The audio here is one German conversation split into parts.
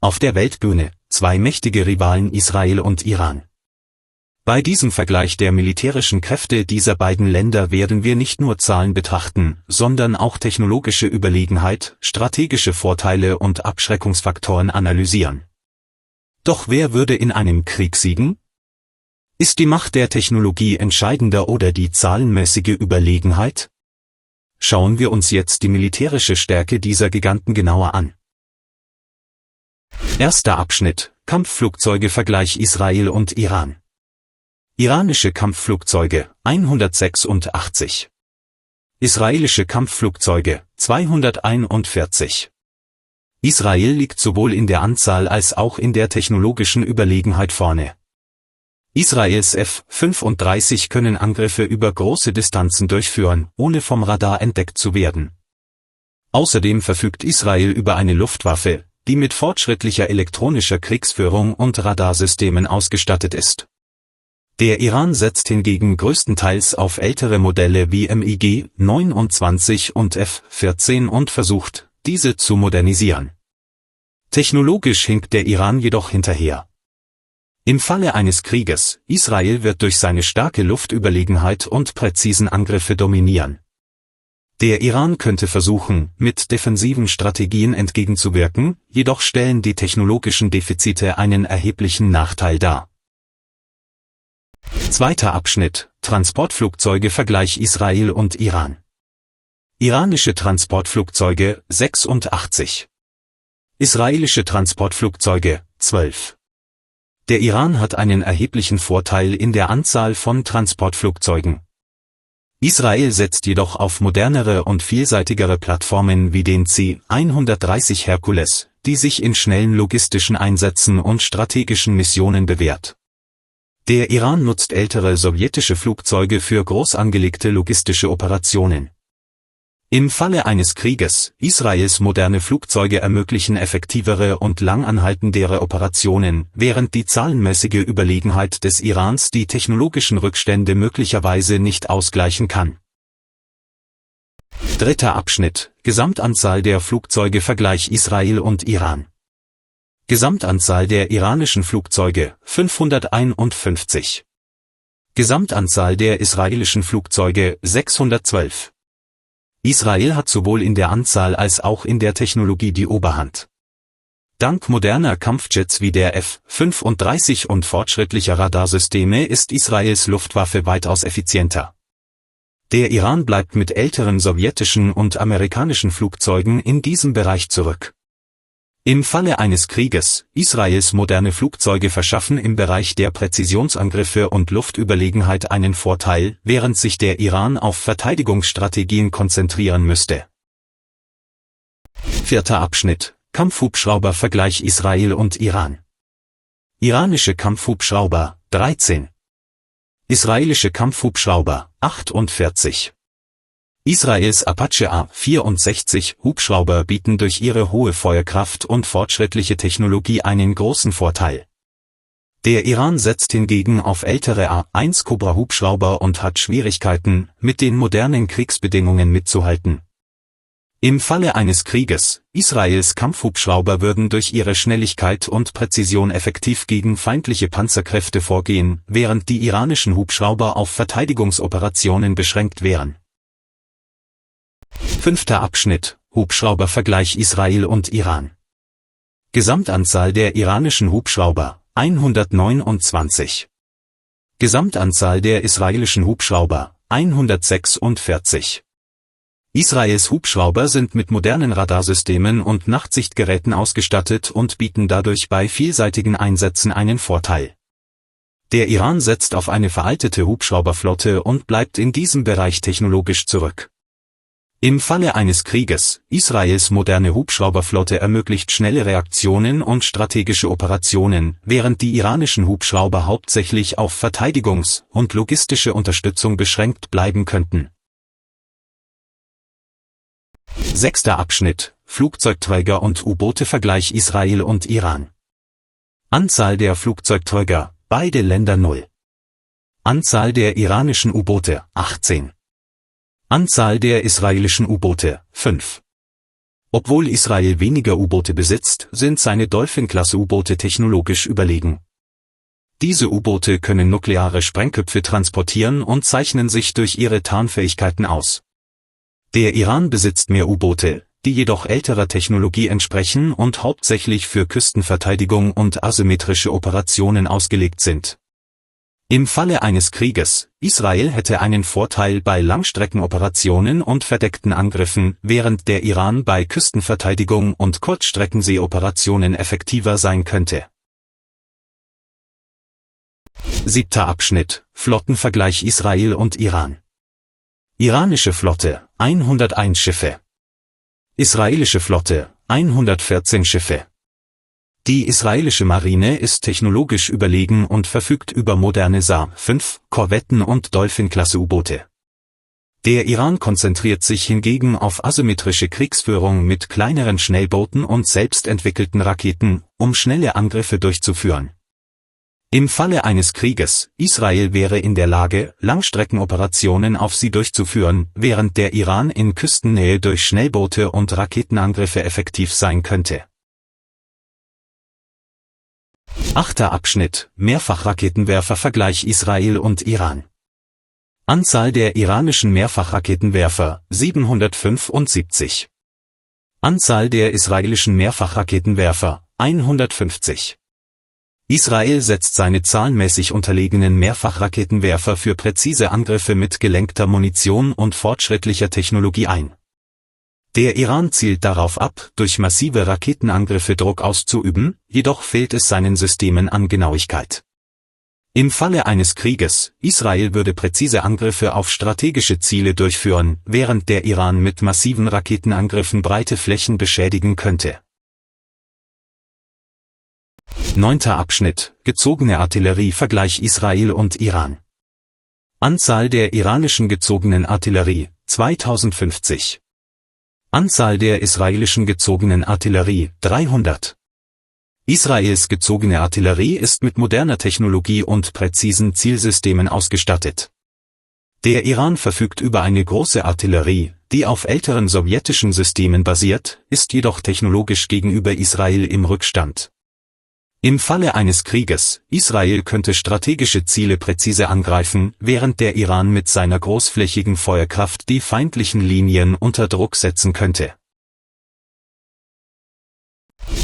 Auf der Weltbühne, zwei mächtige Rivalen Israel und Iran. Bei diesem Vergleich der militärischen Kräfte dieser beiden Länder werden wir nicht nur Zahlen betrachten, sondern auch technologische Überlegenheit, strategische Vorteile und Abschreckungsfaktoren analysieren. Doch wer würde in einem Krieg siegen? Ist die Macht der Technologie entscheidender oder die zahlenmäßige Überlegenheit? Schauen wir uns jetzt die militärische Stärke dieser Giganten genauer an. Erster Abschnitt: Kampfflugzeuge Vergleich Israel und Iran. Iranische Kampfflugzeuge 186. Israelische Kampfflugzeuge 241. Israel liegt sowohl in der Anzahl als auch in der technologischen Überlegenheit vorne. Israels F-35 können Angriffe über große Distanzen durchführen, ohne vom Radar entdeckt zu werden. Außerdem verfügt Israel über eine Luftwaffe, die mit fortschrittlicher elektronischer Kriegsführung und Radarsystemen ausgestattet ist. Der Iran setzt hingegen größtenteils auf ältere Modelle wie MiG-29 und F-14 und versucht, diese zu modernisieren. Technologisch hinkt der Iran jedoch hinterher. Im Falle eines Krieges, Israel wird durch seine starke Luftüberlegenheit und präzisen Angriffe dominieren. Der Iran könnte versuchen, mit defensiven Strategien entgegenzuwirken, jedoch stellen die technologischen Defizite einen erheblichen Nachteil dar. Zweiter Abschnitt: Transportflugzeuge Vergleich Israel und Iran. Iranische Transportflugzeuge 86. Israelische Transportflugzeuge 12. Der Iran hat einen erheblichen Vorteil in der Anzahl von Transportflugzeugen. Israel setzt jedoch auf modernere und vielseitigere Plattformen wie den C-130 Hercules, die sich in schnellen logistischen Einsätzen und strategischen Missionen bewährt. Der Iran nutzt ältere sowjetische Flugzeuge für groß angelegte logistische Operationen. Im Falle eines Krieges, Israels moderne Flugzeuge ermöglichen effektivere und langanhaltendere Operationen, während die zahlenmäßige Überlegenheit des Irans die technologischen Rückstände möglicherweise nicht ausgleichen kann. Dritter Abschnitt: Gesamtanzahl der Flugzeuge Vergleich Israel und Iran. Gesamtanzahl der iranischen Flugzeuge 551. Gesamtanzahl der israelischen Flugzeuge 612. Israel hat sowohl in der Anzahl als auch in der Technologie die Oberhand. Dank moderner Kampfjets wie der F-35 und fortschrittlicher Radarsysteme ist Israels Luftwaffe weitaus effizienter. Der Iran bleibt mit älteren sowjetischen und amerikanischen Flugzeugen in diesem Bereich zurück. Im Falle eines Krieges, Israels moderne Flugzeuge verschaffen im Bereich der Präzisionsangriffe und Luftüberlegenheit einen Vorteil, während sich der Iran auf Verteidigungsstrategien konzentrieren müsste. Vierter Abschnitt: Kampfhubschrauber Vergleich Israel und Iran. Iranische Kampfhubschrauber 13. Israelische Kampfhubschrauber 48. Israels Apache A-64 Hubschrauber bieten durch ihre hohe Feuerkraft und fortschrittliche Technologie einen großen Vorteil. Der Iran setzt hingegen auf ältere A-1 Cobra Hubschrauber und hat Schwierigkeiten, mit den modernen Kriegsbedingungen mitzuhalten. Im Falle eines Krieges, Israels Kampfhubschrauber würden durch ihre Schnelligkeit und Präzision effektiv gegen feindliche Panzerkräfte vorgehen, während die iranischen Hubschrauber auf Verteidigungsoperationen beschränkt wären. Fünfter Abschnitt: Hubschraubervergleich Israel und Iran. Gesamtanzahl der iranischen Hubschrauber 129. Gesamtanzahl der israelischen Hubschrauber 146. Israels Hubschrauber sind mit modernen Radarsystemen und Nachtsichtgeräten ausgestattet und bieten dadurch bei vielseitigen Einsätzen einen Vorteil. Der Iran setzt auf eine veraltete Hubschrauberflotte und bleibt in diesem Bereich technologisch zurück. Im Falle eines Krieges, Israels moderne Hubschrauberflotte ermöglicht schnelle Reaktionen und strategische Operationen, während die iranischen Hubschrauber hauptsächlich auf Verteidigungs- und logistische Unterstützung beschränkt bleiben könnten. Sechster Abschnitt: Flugzeugträger und U-Boote Vergleich Israel und Iran. Anzahl der Flugzeugträger, beide Länder 0. Anzahl der iranischen U-Boote 18. Anzahl der israelischen U-Boote 5. Obwohl Israel weniger U-Boote besitzt, sind seine Dolphin-Klasse-U-Boote technologisch überlegen. Diese U-Boote können nukleare Sprengköpfe transportieren und zeichnen sich durch ihre Tarnfähigkeiten aus. Der Iran besitzt mehr U-Boote, die jedoch älterer Technologie entsprechen und hauptsächlich für Küstenverteidigung und asymmetrische Operationen ausgelegt sind. Im Falle eines Krieges, Israel hätte einen Vorteil bei Langstreckenoperationen und verdeckten Angriffen, während der Iran bei Küstenverteidigung und Kurzstreckenseeoperationen effektiver sein könnte. 7. Abschnitt: Flottenvergleich Israel und Iran. Iranische Flotte, 101 Schiffe. Israelische Flotte, 114 Schiffe. Die israelische Marine ist technologisch überlegen und verfügt über moderne SAR-5, Korvetten und Dolphin-Klasse-U-Boote. Der Iran konzentriert sich hingegen auf asymmetrische Kriegsführung mit kleineren Schnellbooten und selbstentwickelten Raketen, um schnelle Angriffe durchzuführen. Im Falle eines Krieges, Israel wäre in der Lage, Langstreckenoperationen auf sie durchzuführen, während der Iran in Küstennähe durch Schnellboote und Raketenangriffe effektiv sein könnte. 8. Abschnitt: Mehrfachraketenwerfer-Vergleich Israel und Iran. Anzahl der iranischen Mehrfachraketenwerfer, 775. Anzahl der israelischen Mehrfachraketenwerfer, 150. Israel setzt seine zahlenmäßig unterlegenen Mehrfachraketenwerfer für präzise Angriffe mit gelenkter Munition und fortschrittlicher Technologie ein. Der Iran zielt darauf ab, durch massive Raketenangriffe Druck auszuüben, jedoch fehlt es seinen Systemen an Genauigkeit. Im Falle eines Krieges, Israel würde präzise Angriffe auf strategische Ziele durchführen, während der Iran mit massiven Raketenangriffen breite Flächen beschädigen könnte. 9. Abschnitt: Gezogene Artillerie Vergleich Israel und Iran. Anzahl der iranischen gezogenen Artillerie, 2050. Anzahl der israelischen gezogenen Artillerie, 300. Israels gezogene Artillerie ist mit moderner Technologie und präzisen Zielsystemen ausgestattet. Der Iran verfügt über eine große Artillerie, die auf älteren sowjetischen Systemen basiert, ist jedoch technologisch gegenüber Israel im Rückstand. Im Falle eines Krieges, Israel könnte strategische Ziele präzise angreifen, während der Iran mit seiner großflächigen Feuerkraft die feindlichen Linien unter Druck setzen könnte.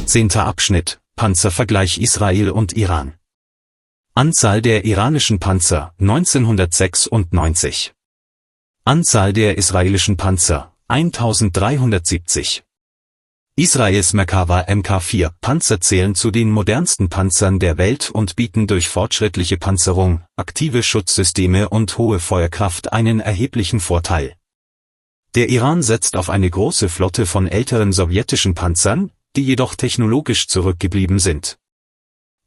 10. Abschnitt: Panzervergleich Israel und Iran. Anzahl der iranischen Panzer, 1996. Anzahl der israelischen Panzer, 1370. Israels Merkava Mk4 Panzer zählen zu den modernsten Panzern der Welt und bieten durch fortschrittliche Panzerung, aktive Schutzsysteme und hohe Feuerkraft einen erheblichen Vorteil. Der Iran setzt auf eine große Flotte von älteren sowjetischen Panzern, die jedoch technologisch zurückgeblieben sind.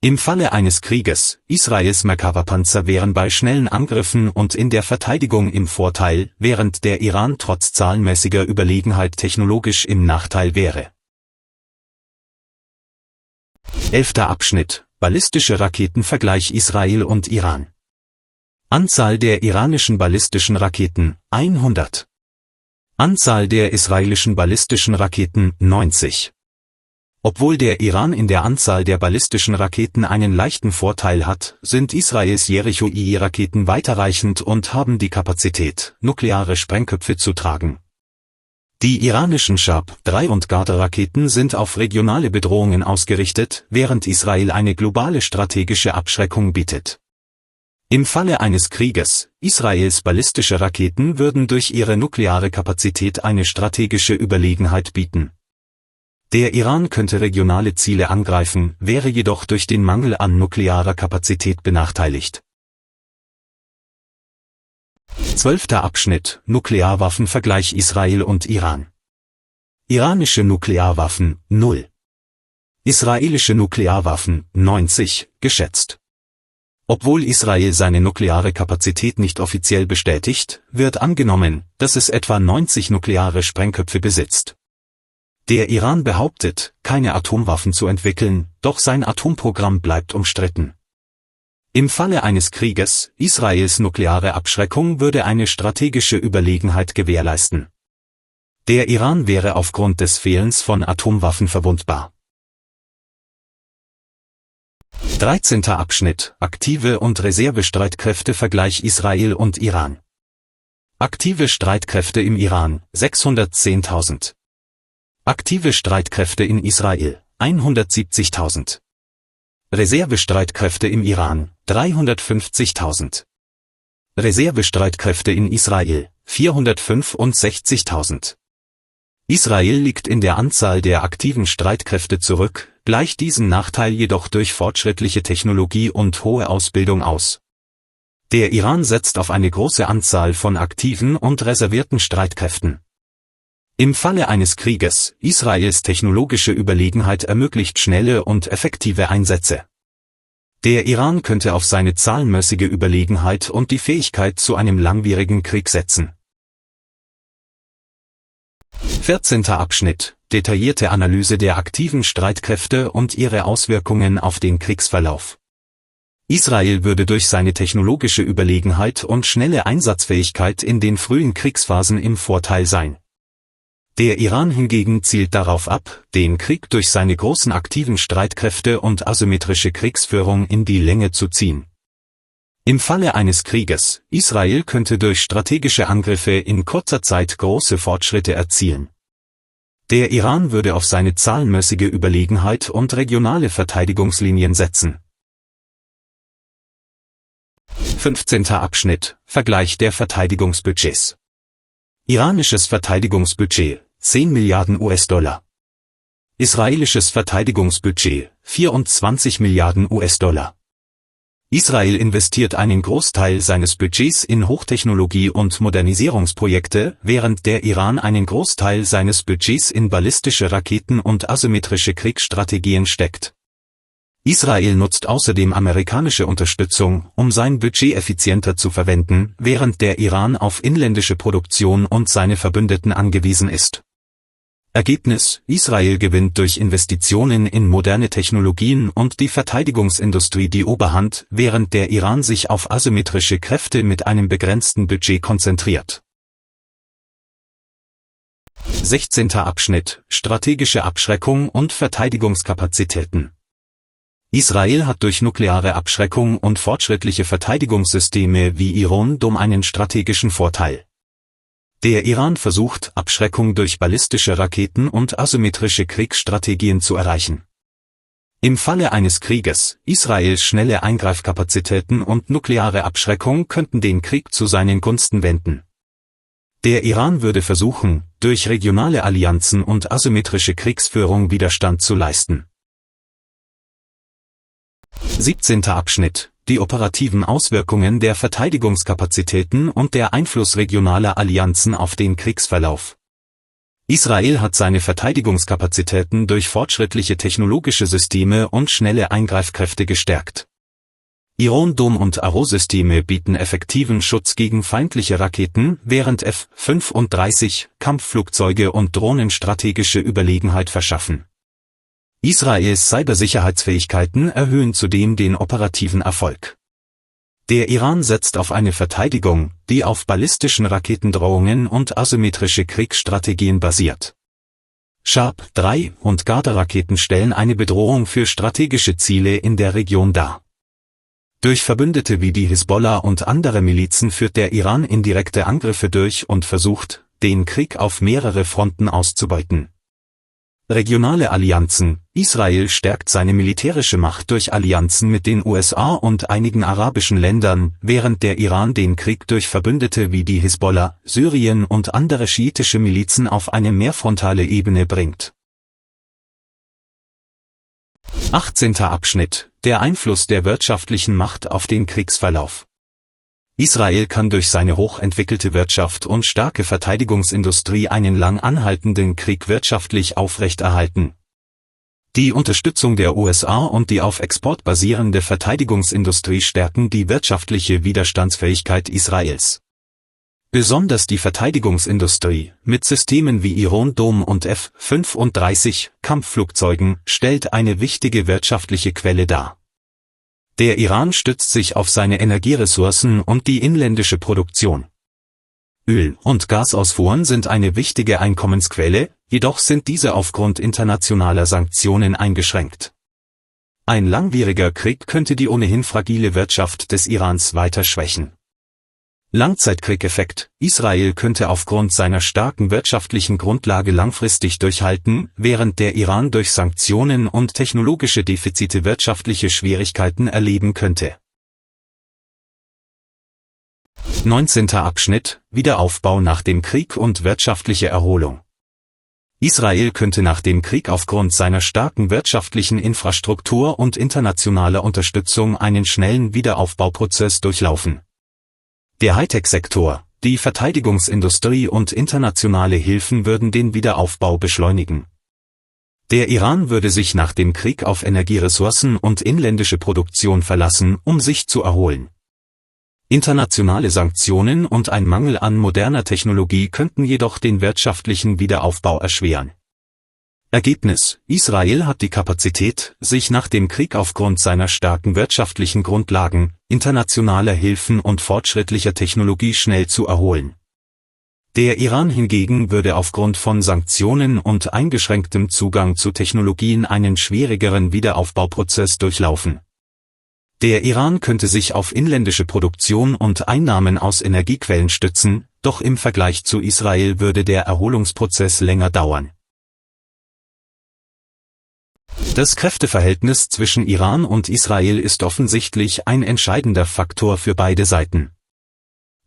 Im Falle eines Krieges, Israels Merkava-Panzer wären bei schnellen Angriffen und in der Verteidigung im Vorteil, während der Iran trotz zahlenmäßiger Überlegenheit technologisch im Nachteil wäre. 11. Abschnitt: Ballistische Raketenvergleich Israel und Iran. Anzahl der iranischen ballistischen Raketen, 100. Anzahl der israelischen ballistischen Raketen, 90. Obwohl der Iran in der Anzahl der ballistischen Raketen einen leichten Vorteil hat, sind Israels Jericho-II-Raketen weiterreichend und haben die Kapazität, nukleare Sprengköpfe zu tragen. Die iranischen Shahab-3 und Garde-Raketen sind auf regionale Bedrohungen ausgerichtet, während Israel eine globale strategische Abschreckung bietet. Im Falle eines Krieges, Israels ballistische Raketen würden durch ihre nukleare Kapazität eine strategische Überlegenheit bieten. Der Iran könnte regionale Ziele angreifen, wäre jedoch durch den Mangel an nuklearer Kapazität benachteiligt. 12. Abschnitt: Nuklearwaffenvergleich Israel und Iran. Iranische Nuklearwaffen, 0. Israelische Nuklearwaffen, 90, geschätzt. Obwohl Israel seine nukleare Kapazität nicht offiziell bestätigt, wird angenommen, dass es etwa 90 nukleare Sprengköpfe besitzt. Der Iran behauptet, keine Atomwaffen zu entwickeln, doch sein Atomprogramm bleibt umstritten. Im Falle eines Krieges, Israels nukleare Abschreckung würde eine strategische Überlegenheit gewährleisten. Der Iran wäre aufgrund des Fehlens von Atomwaffen verwundbar. 13. Abschnitt: Aktive und Reservestreitkräfte Vergleich Israel und Iran. Aktive Streitkräfte im Iran 610.000. Aktive Streitkräfte in Israel 170.000. Reservestreitkräfte im Iran 350.000. Reservestreitkräfte in Israel 465.000. Israel liegt in der Anzahl der aktiven Streitkräfte zurück, gleicht diesen Nachteil jedoch durch fortschrittliche Technologie und hohe Ausbildung aus. Der Iran setzt auf eine große Anzahl von aktiven und reservierten Streitkräften. Im Falle eines Krieges, Israels technologische Überlegenheit ermöglicht schnelle und effektive Einsätze. Der Iran könnte auf seine zahlenmäßige Überlegenheit und die Fähigkeit zu einem langwierigen Krieg setzen. 14. Abschnitt: Detaillierte Analyse der aktiven Streitkräfte und ihre Auswirkungen auf den Kriegsverlauf. Israel würde durch seine technologische Überlegenheit und schnelle Einsatzfähigkeit in den frühen Kriegsphasen im Vorteil sein. Der Iran hingegen zielt darauf ab, den Krieg durch seine großen aktiven Streitkräfte und asymmetrische Kriegsführung in die Länge zu ziehen. Im Falle eines Krieges, Israel könnte durch strategische Angriffe in kurzer Zeit große Fortschritte erzielen. Der Iran würde auf seine zahlenmäßige Überlegenheit und regionale Verteidigungslinien setzen. 15. Abschnitt: Vergleich der Verteidigungsbudgets. Iranisches Verteidigungsbudget 10 Milliarden US-Dollar. Israelisches Verteidigungsbudget 24 Milliarden US-Dollar. Israel investiert einen Großteil seines Budgets in Hochtechnologie- und Modernisierungsprojekte, während der Iran einen Großteil seines Budgets in ballistische Raketen und asymmetrische Kriegsstrategien steckt. Israel nutzt außerdem amerikanische Unterstützung, um sein Budget effizienter zu verwenden, während der Iran auf inländische Produktion und seine Verbündeten angewiesen ist. Ergebnis: Israel gewinnt durch Investitionen in moderne Technologien und die Verteidigungsindustrie die Oberhand, während der Iran sich auf asymmetrische Kräfte mit einem begrenzten Budget konzentriert. 16. Abschnitt: Strategische Abschreckung und Verteidigungskapazitäten. Israel hat durch nukleare Abschreckung und fortschrittliche Verteidigungssysteme wie Iron Dome einen strategischen Vorteil. Der Iran versucht, Abschreckung durch ballistische Raketen und asymmetrische Kriegsstrategien zu erreichen. Im Falle eines Krieges, Israels schnelle Eingreifkapazitäten und nukleare Abschreckung könnten den Krieg zu seinen Gunsten wenden. Der Iran würde versuchen, durch regionale Allianzen und asymmetrische Kriegsführung Widerstand zu leisten. 17. Abschnitt: Die operativen Auswirkungen der Verteidigungskapazitäten und der Einfluss regionaler Allianzen auf den Kriegsverlauf. Israel hat seine Verteidigungskapazitäten durch fortschrittliche technologische Systeme und schnelle Eingreifkräfte gestärkt. Iron Dome und Arrow-Systeme bieten effektiven Schutz gegen feindliche Raketen, während F-35 Kampfflugzeuge und Drohnen strategische Überlegenheit verschaffen. Israels Cybersicherheitsfähigkeiten erhöhen zudem den operativen Erfolg. Der Iran setzt auf eine Verteidigung, die auf ballistischen Raketendrohungen und asymmetrische Kriegsstrategien basiert. Sharp 3 und Garde-Raketen stellen eine Bedrohung für strategische Ziele in der Region dar. Durch Verbündete wie die Hisbollah und andere Milizen führt der Iran indirekte Angriffe durch und versucht, den Krieg auf mehrere Fronten auszubeuten. Regionale Allianzen: Israel stärkt seine militärische Macht durch Allianzen mit den USA und einigen arabischen Ländern, während der Iran den Krieg durch Verbündete wie die Hisbollah, Syrien und andere schiitische Milizen auf eine mehrfrontale Ebene bringt. 18. Abschnitt: Der Einfluss der wirtschaftlichen Macht auf den Kriegsverlauf. Israel kann durch seine hochentwickelte Wirtschaft und starke Verteidigungsindustrie einen lang anhaltenden Krieg wirtschaftlich aufrechterhalten. Die Unterstützung der USA und die auf Export basierende Verteidigungsindustrie stärken die wirtschaftliche Widerstandsfähigkeit Israels. Besonders die Verteidigungsindustrie, mit Systemen wie Iron Dome und F-35 Kampfflugzeugen, stellt eine wichtige wirtschaftliche Quelle dar. Der Iran stützt sich auf seine Energieressourcen und die inländische Produktion. Öl- und Gasausfuhren sind eine wichtige Einkommensquelle, jedoch sind diese aufgrund internationaler Sanktionen eingeschränkt. Ein langwieriger Krieg könnte die ohnehin fragile Wirtschaft des Irans weiter schwächen. Langzeitkriegeffekt: Israel könnte aufgrund seiner starken wirtschaftlichen Grundlage langfristig durchhalten, während der Iran durch Sanktionen und technologische Defizite wirtschaftliche Schwierigkeiten erleben könnte. 19. Abschnitt: Wiederaufbau nach dem Krieg und wirtschaftliche Erholung. Israel könnte nach dem Krieg aufgrund seiner starken wirtschaftlichen Infrastruktur und internationaler Unterstützung einen schnellen Wiederaufbauprozess durchlaufen. Der Hightech-Sektor, die Verteidigungsindustrie und internationale Hilfen würden den Wiederaufbau beschleunigen. Der Iran würde sich nach dem Krieg auf Energieressourcen und inländische Produktion verlassen, um sich zu erholen. Internationale Sanktionen und ein Mangel an moderner Technologie könnten jedoch den wirtschaftlichen Wiederaufbau erschweren. Ergebnis: Israel hat die Kapazität, sich nach dem Krieg aufgrund seiner starken wirtschaftlichen Grundlagen, internationaler Hilfen und fortschrittlicher Technologie schnell zu erholen. Der Iran hingegen würde aufgrund von Sanktionen und eingeschränktem Zugang zu Technologien einen schwierigeren Wiederaufbauprozess durchlaufen. Der Iran könnte sich auf inländische Produktion und Einnahmen aus Energiequellen stützen, doch im Vergleich zu Israel würde der Erholungsprozess länger dauern. Das Kräfteverhältnis zwischen Iran und Israel ist offensichtlich ein entscheidender Faktor für beide Seiten.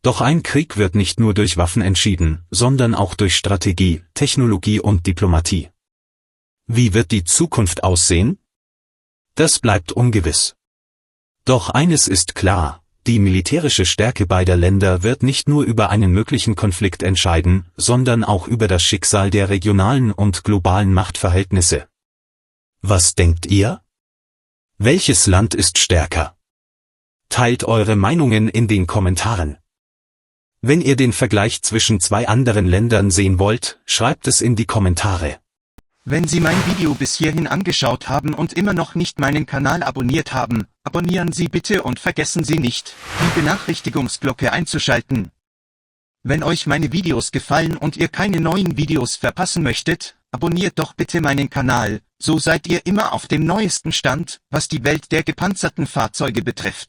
Doch ein Krieg wird nicht nur durch Waffen entschieden, sondern auch durch Strategie, Technologie und Diplomatie. Wie wird die Zukunft aussehen? Das bleibt ungewiss. Doch eines ist klar: Die militärische Stärke beider Länder wird nicht nur über einen möglichen Konflikt entscheiden, sondern auch über das Schicksal der regionalen und globalen Machtverhältnisse. Was denkt ihr? Welches Land ist stärker? Teilt eure Meinungen in den Kommentaren. Wenn ihr den Vergleich zwischen zwei anderen Ländern sehen wollt, schreibt es in die Kommentare. Wenn Sie mein Video bis hierhin angeschaut haben und immer noch nicht meinen Kanal abonniert haben, abonnieren Sie bitte und vergessen Sie nicht, die Benachrichtigungsglocke einzuschalten. Wenn euch meine Videos gefallen und ihr keine neuen Videos verpassen möchtet, abonniert doch bitte meinen Kanal, so seid ihr immer auf dem neuesten Stand, was die Welt der gepanzerten Fahrzeuge betrifft.